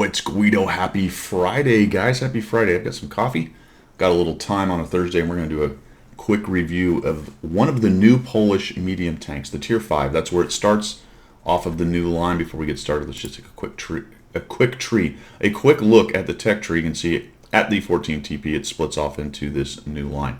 it's Guido. Happy Friday, guys. Happy Friday. I've got some coffee, got a little time on a Thursday, and we're going to do a quick review of one of the new Polish medium tanks, the Tier 5. That's where it starts off of the new line. Before we get started, let's just take a quick look at the tech tree. You can see at the 14 TP, it splits off into this new line.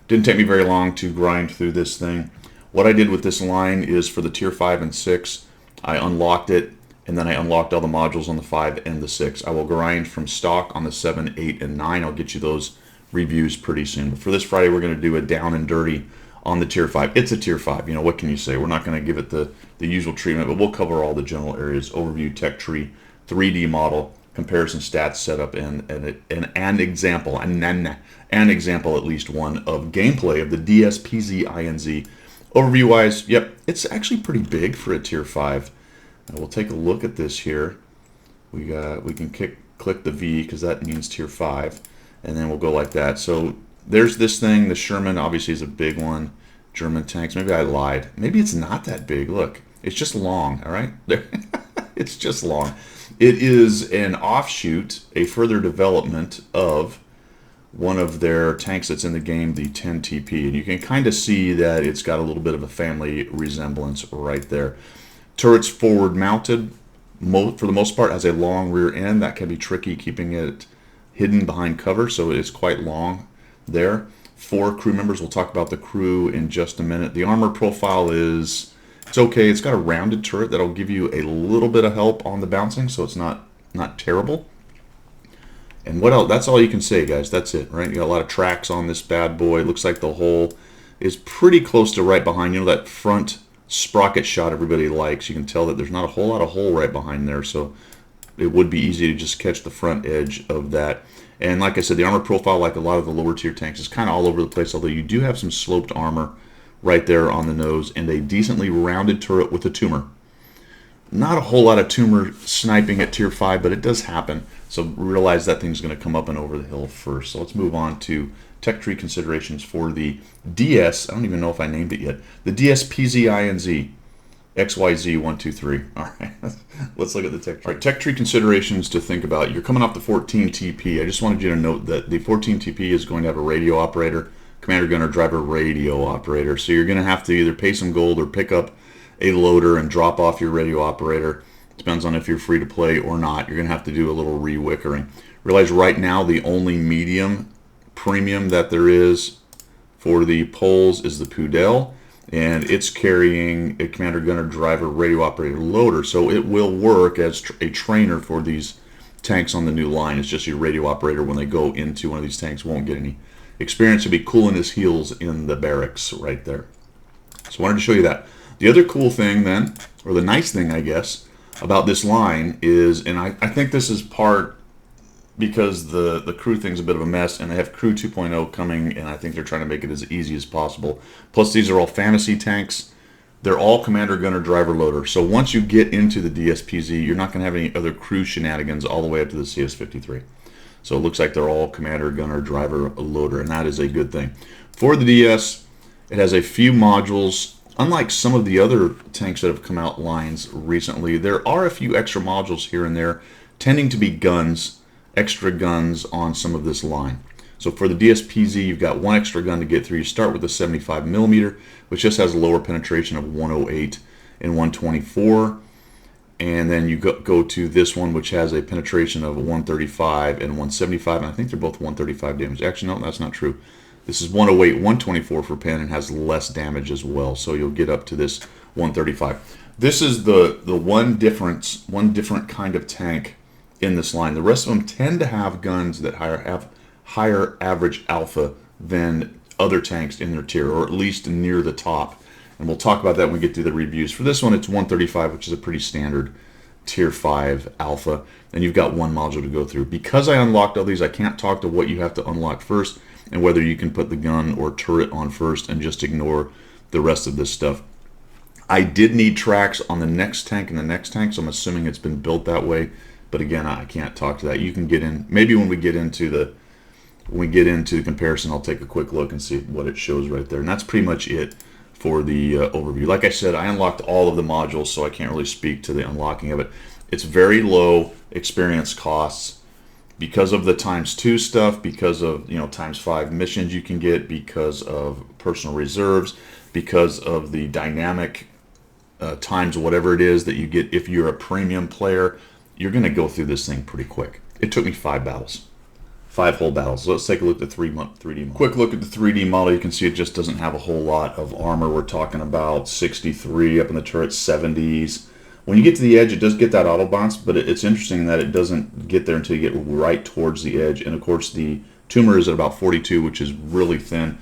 Didn't take me very long to grind through this thing. What I did with this line is for the Tier 5 and 6, I unlocked it, and then I unlocked all the modules on the 5 and the 6. I will grind from stock on the 7, 8, and 9. I'll get you those reviews pretty soon. But for this Friday, we're going to do a down and dirty on the Tier 5. It's a Tier 5. You know, what can you say? We're not going to give it the usual treatment, but we'll cover all the general areas: overview, tech tree, 3D model, comparison stats, setup, and an example, an example, at least one, of gameplay of the DS PZInz. Overview-wise, yep, it's actually pretty big for a Tier 5. Now we'll take a look at this here. We can click the V because that means Tier 5, and then we'll go like that. So there's this thing. The Sherman obviously is a big one. German tanks. Maybe I lied. Maybe it's not that big. Look, it's just long. All right, it's just long. It is an offshoot, a further development of one of their tanks that's in the game, the 10 TP, and you can kind of see that it's got a little bit of a family resemblance right there. Turret's forward mounted, for the most part, has a long rear end. That can be tricky, keeping it hidden behind cover, so it's quite long there. 4 crew members. We'll talk about the crew in just a minute. The armor profile it's okay. It's got a rounded turret that'll give you a little bit of help on the bouncing, so it's not terrible. And what else? That's all you can say, guys. That's it, right? You got a lot of tracks on this bad boy. It looks like the hole is pretty close to right behind. You know, that front sprocket shot everybody likes. You can tell that there's not a whole lot of hole right behind there, so it would be easy to just catch the front edge of that. And like I said, the armor profile, like a lot of the lower tier tanks, is kind of all over the place, although you do have some sloped armor right there on the nose and a decently rounded turret with a tumor. Not a whole lot of tumor sniping at Tier 5, but it does happen. So realize that thing's going to come up and over the hill first. So let's move on to tech tree considerations for the DS. I don't even know if I named it yet. The DS PZInz XYZ123. All right, let's look at the tech tree. All right, tech tree considerations to think about. You're coming off the 14 TP. I just wanted you to note that the 14 TP is going to have a radio operator, commander gunner driver radio operator. So you're going to have to either pay some gold or pick up a loader and drop off your radio operator. Depends on if you're free to play or not. You're going to have to do a little re-wickering. Realize right now the only medium premium that there is for the Poles is the Pudel, and it's carrying a commander gunner driver radio operator loader, so it will work as a trainer for these tanks on the new line. It's just your radio operator, when they go into one of these tanks, won't get any experience. To be cooling his heels in the barracks right there. So I wanted to show you that. The other cool thing then, or the nice thing I guess, about this line is, and I think this is part because the crew thing's a bit of a mess, and they have crew 2.0 coming, and I think they're trying to make it as easy as possible. Plus these are all fantasy tanks. They're all commander gunner driver loader. So once you get into the DSPZ, you're not going to have any other crew shenanigans all the way up to the CS53. So it looks like they're all commander gunner driver loader, and that is a good thing. For the DS, it has a few modules. Unlike some of the other tanks that have come out lines recently, there are a few extra modules here and there, tending to be guns, extra guns on some of this line. So for the DSPZ, you've got one extra gun to get through. You start with the 75mm, which just has a lower penetration of 108 and 124. And then you go to this one, which has a penetration of 135 and 175. And I think they're both 135 damage. Actually, no, that's not true. This is 108, 124 for pen, and has less damage as well. So you'll get up to this 135. This is the one different kind of tank in this line. The rest of them tend to have guns that have higher average alpha than other tanks in their tier, or at least near the top. And we'll talk about that when we get to the reviews. For this one, it's 135, which is a pretty standard Tier 5 alpha. And you've got one module to go through. Because I unlocked all these, I can't talk to what you have to unlock first, and whether you can put the gun or turret on first and just ignore the rest of this stuff. I did need tracks on the next tank and the next tank, so I'm assuming it's been built that way. But again, I can't talk to that. You can get in, maybe when we get into the comparison, I'll take a quick look and see what it shows right there. And that's pretty much it for the overview. Like I said, I unlocked all of the modules, so I can't really speak to the unlocking of it. It's very low experience costs because of the ×2 stuff, because of ×5 missions you can get, because of personal reserves, because of the dynamic times whatever it is that you get if you're a premium player. You're going to go through this thing pretty quick. It took me 5 battles. 5 whole battles. So let's take a look at the 3D model. Quick look at the 3D model. You can see it just doesn't have a whole lot of armor. We're talking about 63 up in the turret, 70s. When you get to the edge, it does get that auto bounce, but it's interesting that it doesn't get there until you get right towards the edge. And of course, the tumor is at about 42, which is really thin.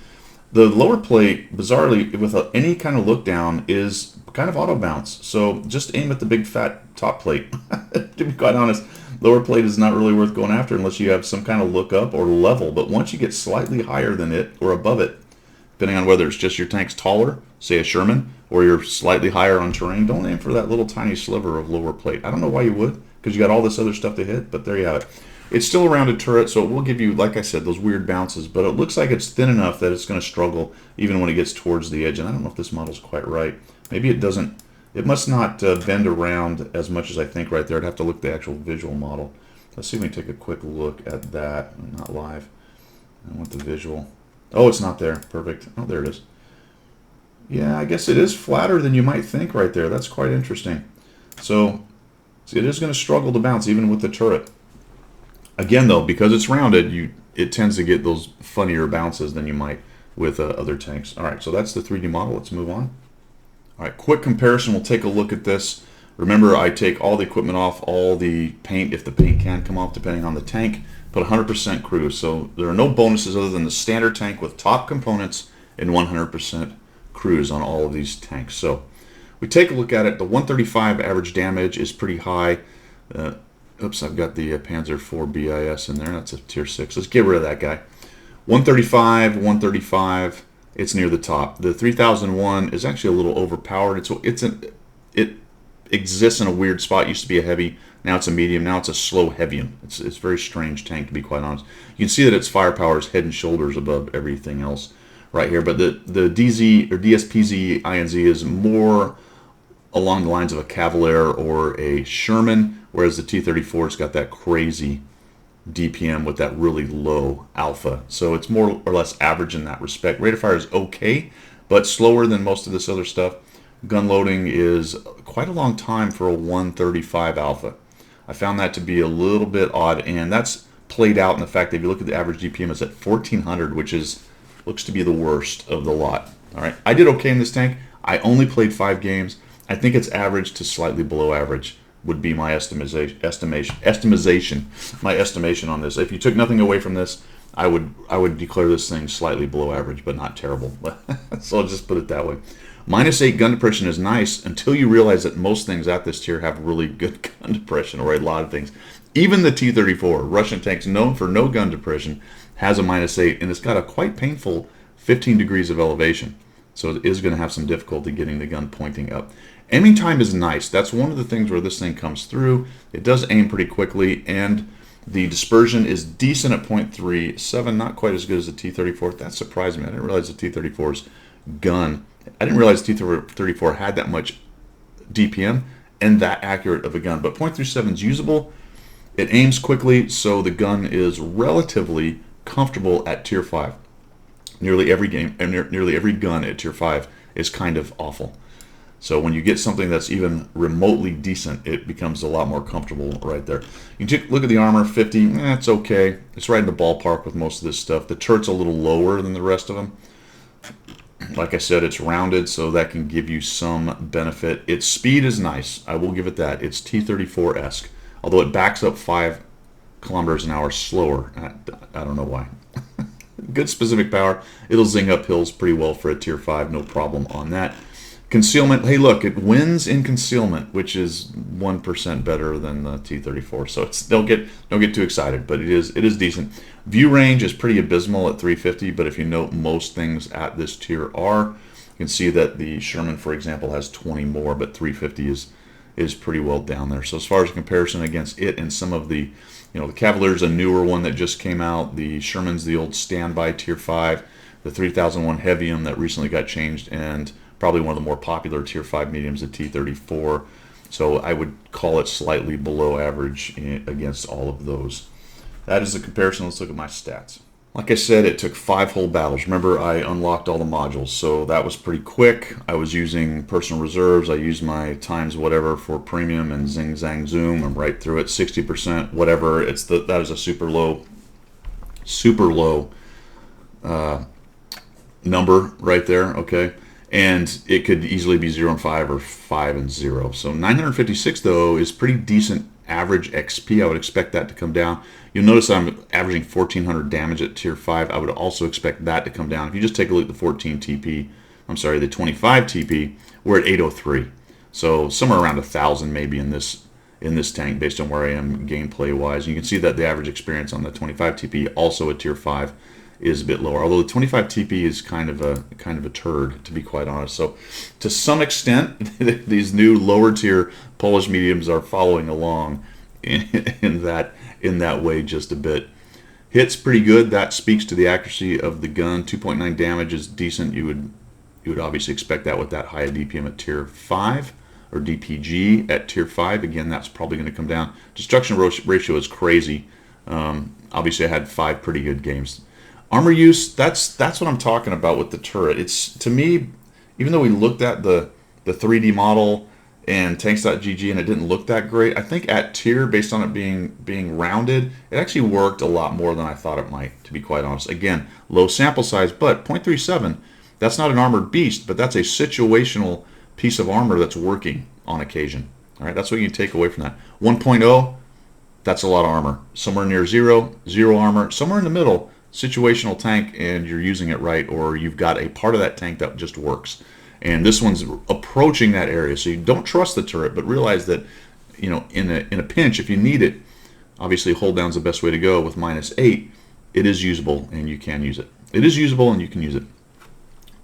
The lower plate, bizarrely, with any kind of look down, is kind of auto bounce. So just aim at the big fat top plate. To be quite honest, lower plate is not really worth going after unless you have some kind of look up or level. But once you get slightly higher than it or above it, depending on whether it's just your tank's taller, say a Sherman, or you're slightly higher on terrain, don't aim for that little tiny sliver of lower plate. I don't know why you would, because you got all this other stuff to hit, but there you have it. It's still a rounded turret, so it will give you, like I said, those weird bounces, but it looks like it's thin enough that it's going to struggle even when it gets towards the edge. And I don't know if this model's quite right. Maybe it doesn't. It must not bend around as much as I think right there. I'd have to look at the actual visual model. Let's see if we can take a quick look at that. Not live. I want the visual. Oh, it's not there. Perfect. Oh, there it is. Yeah, I guess it is flatter than you might think right there. That's quite interesting. So it is going to struggle to bounce even with the turret. Again, though, because it's rounded, it tends to get those funnier bounces than you might with other tanks. All right, so that's the 3D model. Let's move on. All right, quick comparison. We'll take a look at this. Remember, I take all the equipment off, all the paint, if the paint can come off, depending on the tank. Put 100% cruise. So there are no bonuses other than the standard tank with top components and 100% cruise on all of these tanks. So we take a look at it. The 135 average damage is pretty high. Oops, I've got the Panzer IV BIS in there. That's a tier 6. Let's get rid of that guy. 135, 135. It's near the top. The 3001 is actually a little overpowered. It exists in a weird spot. It used to be a heavy. Now it's a medium. Now it's a slow heavium. It's a very strange tank, to be quite honest. You can see that its firepower is head and shoulders above everything else right here. But the DZ or PZInz is more along the lines of a Cavalier or a Sherman, whereas the T-34's got that crazy DPM with that really low alpha. So it's more or less average in that respect. Rate of fire is okay, but slower than most of this other stuff. Gun loading is quite a long time for a 135 alpha. I found that to be a little bit odd, and that's played out in the fact that if you look at the average DPM, it's at 1400, which looks to be the worst of the lot. All right, I did okay in this tank. I only played 5 games. I think it's average to slightly below average would be my estimation on this. If you took nothing away from this, I would declare this thing slightly below average, but not terrible. So I'll just put it that way. -8 gun depression is nice until you realize that most things at this tier have really good gun depression, or a lot of things. Even the T-34, Russian tanks known for no gun depression, has a -8, and it's got a quite painful 15 degrees of elevation. So it is going to have some difficulty getting the gun pointing up. Aiming time is nice. That's one of the things where this thing comes through. It does aim pretty quickly, and the dispersion is decent at 0.37, not quite as good as the T-34. That surprised me. I didn't realize the T-34's gun. I didn't realize the T-34 had that much DPM and that accurate of a gun. But 0.37 is usable. It aims quickly, so the gun is relatively comfortable at Tier 5. Nearly every game, and nearly every gun at Tier 5 is kind of awful. So when you get something that's even remotely decent, it becomes a lot more comfortable right there. You can look at the armor, 50, it's okay. It's right in the ballpark with most of this stuff. The turret's a little lower than the rest of them. Like I said, it's rounded, so that can give you some benefit. Its speed is nice. I will give it that. It's T-34-esque, although it backs up 5 kilometers an hour slower. I don't know why. Good specific power. It'll zing up hills pretty well for a Tier 5, no problem on that. Concealment, hey look, it wins in concealment, which is 1% better than the T-34. So don't get too excited, but it is decent. View range is pretty abysmal at 350, but if you note most things at this tier are, you can see that the Sherman, for example, has 20 more, but 350 is pretty well down there. So as far as comparison against it and some of the, the Cavalier's a newer one that just came out. The Sherman's the old standby Tier 5. The 3001 Heavium that recently got changed, and probably one of the more popular Tier 5 mediums, the T-34. So I would call it slightly below average against all of those. That is the comparison. Let's look at my stats. Like I said, it took 5 whole battles. Remember, I unlocked all the modules, so that was pretty quick. I was using personal reserves. I used my times whatever for premium and zing zang zoom. I'm right through it, 60%, whatever. That is a super low number right there. Okay, and it could easily be 0 and 5 or 5 and 0. So 956 though is pretty decent average XP. I would expect that to come down. You'll notice I'm averaging 1400 damage at tier 5. I would also expect that to come down. If you just take a look at the 14 TP, I'm sorry, the 25 TP, we're at 803. So somewhere around 1000 maybe in this tank based on where I am gameplay wise. You can see that the average experience on the 25 TP also at tier 5 is a bit lower. Although the 25 TP is kind of a turd, to be quite honest. So to some extent these new lower tier Polish mediums are following along in that way just a bit. Hits pretty good. That speaks to the accuracy of the gun. 2.9 damage is decent. You would obviously expect that with that high DPM at tier 5 or DPG at tier 5. Again, that's probably going to come down. Destruction ratio is crazy. Obviously I had 5 pretty good games. Armor use, that's what I'm talking about with the turret. It's, to me, even though we looked at the 3D model and tanks.gg and it didn't look that great, I think at tier, based on it being rounded, it actually worked a lot more than I thought it might, to be quite honest. Again, low sample size, but 0.37, that's not an armored beast, but that's a situational piece of armor that's working on occasion. All right, that's what you can take away from that. 1.0, that's a lot of armor. Somewhere near 0, 0 armor. Somewhere in the middle, situational tank, and you're using it right, or you've got a part of that tank that just works. And this one's approaching that area, so you don't trust the turret, but realize that, you know, in a pinch, if you need it, obviously hold down's the best way to go. With -8, it is usable and you can use it. It is usable and you can use it.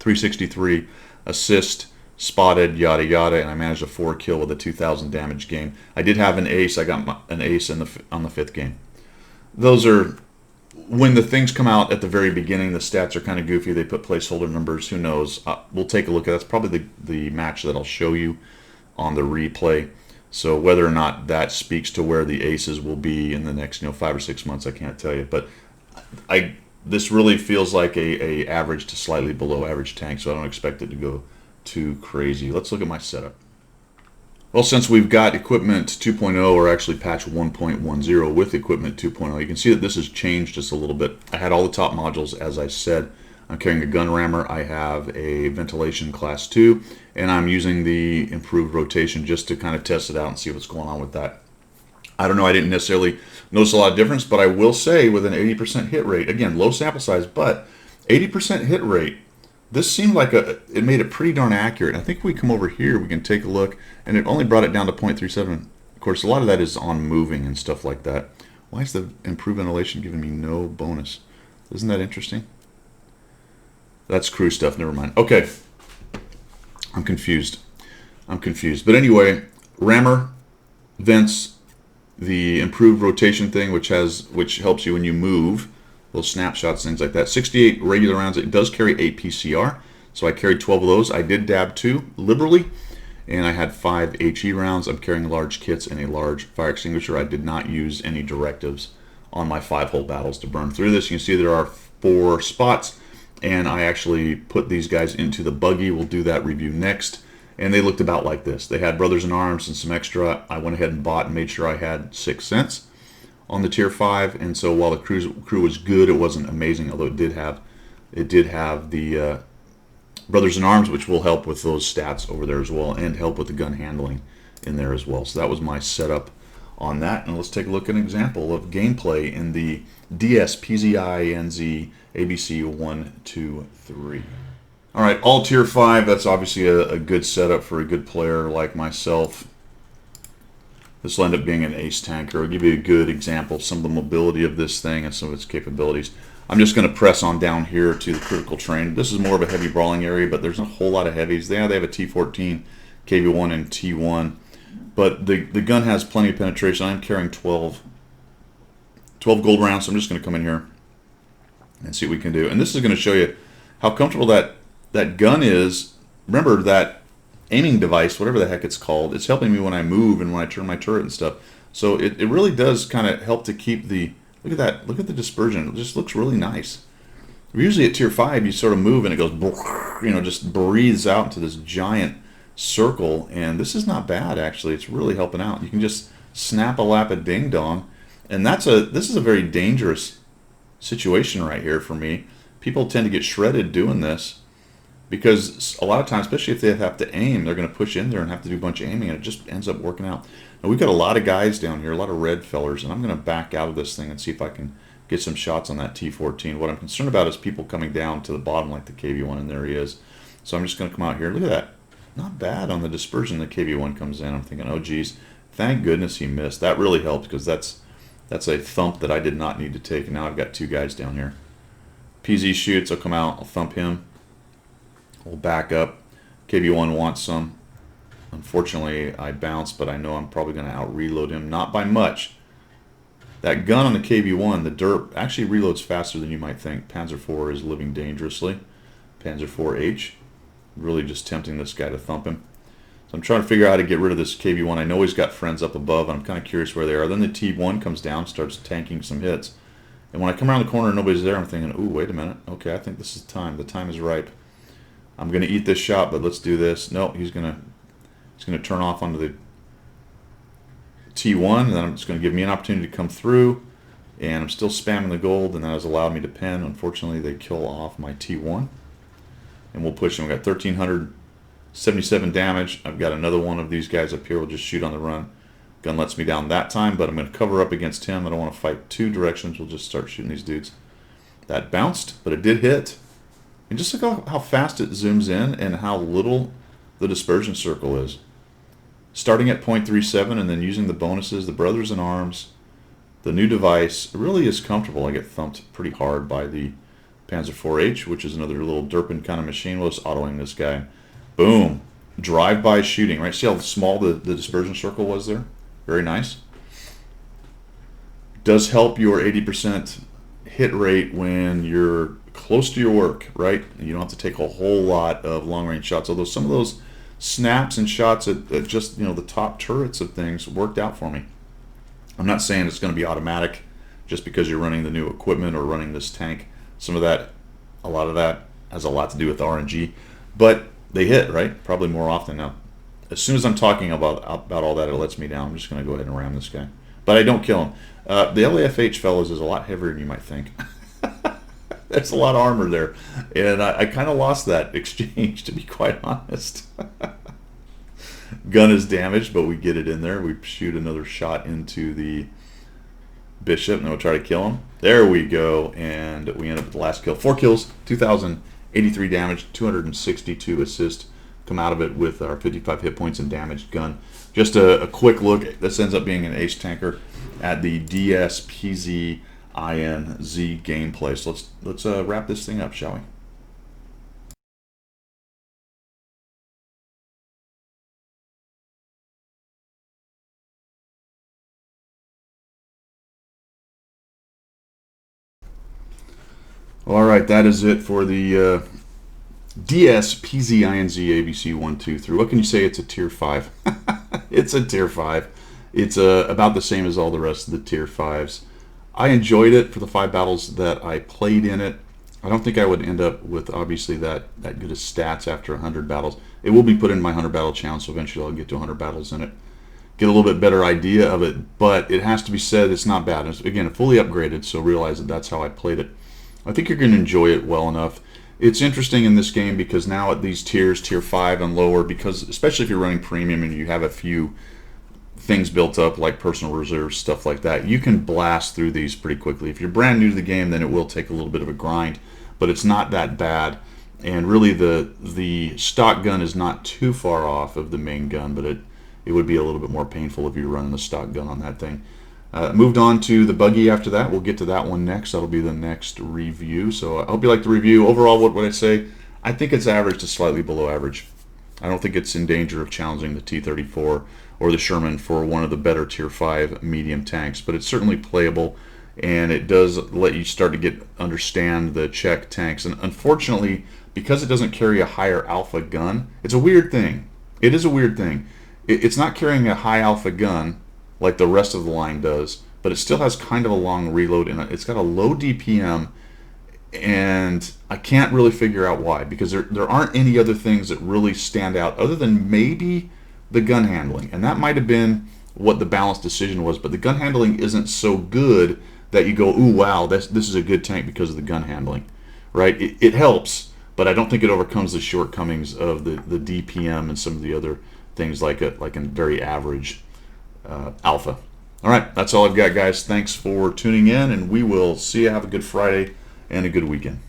363 assist, spotted, yada yada, and I managed a 4 kill with a 2000 damage game. I did have an ace. I got an ace on the 5th game. Those are, when the things come out at the very beginning, the stats are kind of goofy. They put placeholder numbers. Who knows? We'll take a look at that. That's probably the match that I'll show you on the replay. So whether or not that speaks to where the aces will be in the next 5 or 6 months, I can't tell you. But this really feels like a average to slightly below average tank, so I don't expect it to go too crazy. Let's look at my setup. Well, since we've got equipment 2.0, or actually patch 1.10 with equipment 2.0, you can see that this has changed just a little bit. I had all the top modules, as I said. I'm carrying a gun rammer. I have a ventilation class 2, and I'm using the improved rotation just to kind of test it out and see what's going on with that. I don't know, I didn't necessarily notice a lot of difference, but I will say with an 80% hit rate, again, low sample size, but 80% hit rate, this seemed like it made it pretty darn accurate. I think if we come over here, we can take a look, and it only brought it down to 0.37. Of course, a lot of that is on moving and stuff like that. Why is the improved ventilation giving me no bonus? Isn't that interesting? That's crew stuff, never mind. Okay, I'm confused. But anyway, rammer, vents, the improved rotation thing, which helps you when you move, little snapshots, things like that. 68 regular rounds. It does carry 8 PCR, so I carried 12 of those. I did dab 2 liberally, and I had 5 HE rounds. I'm carrying large kits and a large fire extinguisher. I did not use any directives on my 5-hole battles to burn through this. You can see there are 4 spots, and I actually put these guys into the buggy. We'll do that review next. And they looked about like this. They had Brothers in Arms and some extra. I went ahead and bought and made sure I had 6 cents on the tier 5, and so while the crew was good, it wasn't amazing, although it did have the Brothers in Arms, which will help with those stats over there as well, and help with the gun handling in there as well. So that was my setup on that, and let's take a look at an example of gameplay in the DS PZInz ABC 1, 2, 3. All right, all tier 5. That's obviously a good setup for a good player like myself. This will end up being an ace tanker. I'll give you a good example of some of the mobility of this thing and some of its capabilities. I'm just going to press on down here to the critical terrain. This is more of a heavy brawling area, but there's a whole lot of heavies. They have a T14, KV1, and T1. But the gun has plenty of penetration. I'm carrying 12 gold rounds, so I'm just going to come in here and see what we can do. And this is going to show you how comfortable that gun is. Remember that aiming device, whatever the heck it's called. It's helping me when I move and when I turn my turret and stuff. So it really does kind of help to keep the, look at that, look at the dispersion. It just looks really nice. Usually at tier 5, you sort of move and it goes, you know, just breathes out into this giant circle. And this is not bad, actually. It's really helping out. You can just snap a lap at ding dong. And this is a very dangerous situation right here for me. People tend to get shredded doing this because a lot of times, especially if they have to aim, they're going to push in there and have to do a bunch of aiming, and it just ends up working out. Now, we've got a lot of guys down here, a lot of red fellers, and I'm going to back out of this thing and see if I can get some shots on that T14. What I'm concerned about is people coming down to the bottom like the KV1, and there he is. So I'm just going to come out here. Look at that. Not bad on the dispersion the KV1 comes in. I'm thinking, oh, geez, thank goodness he missed. That really helped because that's a thump that I did not need to take, and now I've got 2 guys down here. PZ shoots. I'll come out. I'll thump him. We'll back up. KV1 wants some. Unfortunately, I bounced, but I know I'm probably going to out-reload him. Not by much. That gun on the KV1, the derp, actually reloads faster than you might think. Panzer IV is living dangerously. Panzer IV-H. Really just tempting this guy to thump him. So I'm trying to figure out how to get rid of this KV1. I know he's got friends up above, and I'm kind of curious where they are. Then the T1 comes down, starts tanking some hits. And when I come around the corner and nobody's there, I'm thinking, ooh, wait a minute. Okay, I think this is time. The time is ripe. I'm going to eat this shot, but let's do this. No, he's going to turn off onto the T1, and then it's going to give me an opportunity to come through, and I'm still spamming the gold, and that has allowed me to pen. Unfortunately, they kill off my T1, and we'll push him. We've got 1,377 damage. I've got another one of these guys up here. We'll just shoot on the run. Gun lets me down that time, but I'm going to cover up against him. I don't want to fight 2 directions. We'll just start shooting these dudes. That bounced, but it did hit. And just look how fast it zooms in and how little the dispersion circle is. Starting at 0.37 and then using the bonuses, the Brothers in Arms, the new device, it really is comfortable. I get thumped pretty hard by the Panzer IV-H, which is another little derping kind of machine. We'll just auto-aim this guy. Boom. Drive-by shooting, right? See how small the dispersion circle was there? Very nice. Does help your 80% hit rate when you're close to your work, right? You don't have to take a whole lot of long-range shots, although some of those snaps and shots at just, you know, the top turrets of things worked out for me. I'm not saying it's going to be automatic just because you're running the new equipment or running this tank. Some of that, a lot of that has a lot to do with RNG, but they hit, right? Probably more often now. As soon as I'm talking about all that, it lets me down. I'm just going to go ahead and ram this guy. But I don't kill him. The LAFH, fellas, is a lot heavier than you might think. There's a lot of armor there. And I kind of lost that exchange, to be quite honest. Gun is damaged, but we get it in there. We shoot another shot into the Bishop, and then we'll try to kill him. There we go. And we end up with the last kill. 4 kills, 2,083 damage, 262 assist. Come out of it with our 55 hit points and damaged gun. Just a quick look. This ends up being an ace tanker at the PZInz gameplay. So let's wrap this thing up, shall we? All right, that is it for the PZInz ABC 1, 2, 3. What can you say? It's a tier 5. It's a tier 5. It's about the same as all the rest of the tier 5s. I enjoyed it for the 5 battles that I played in it. I don't think I would end up with obviously that good of stats after 100 battles. It will be put in my 100 battle challenge, so eventually I'll get to 100 battles in it. Get a little bit better idea of it, but it has to be said it's not bad. It's, again, fully upgraded, so realize that that's how I played it. I think you're going to enjoy it well enough. It's interesting in this game because now at these tiers, tier 5 and lower, because especially if you're running premium and you have a few things built up like personal reserves, stuff like that, you can blast through these pretty quickly. If you're brand new to the game, then it will take a little bit of a grind, but it's not that bad. And really the stock gun is not too far off of the main gun, but it would be a little bit more painful if you're running the stock gun on that thing. Moved on to the buggy after that. We'll get to that one next. That'll be the next review. So I hope you like the review. Overall, what would I say? I think it's average to slightly below average. I don't think it's in danger of challenging the T-34 or the Sherman for one of the better tier 5 medium tanks, but it's certainly playable, and it does let you start to understand the Czech tanks. And unfortunately, because it doesn't carry a higher alpha gun, it's a weird thing. It is a weird thing. It's not carrying a high alpha gun like the rest of the line does, but it still has kind of a long reload, and it's got a low DPM, and I can't really figure out why, because there aren't any other things that really stand out other than maybe the gun handling, and that might have been what the balanced decision was, but the gun handling isn't so good that you go, ooh, wow, this is a good tank because of the gun handling, right? It helps, but I don't think it overcomes the shortcomings of the DPM and some of the other things like a very average alpha. All right, that's all I've got, guys. Thanks for tuning in, and we will see you. Have a good Friday and a good weekend.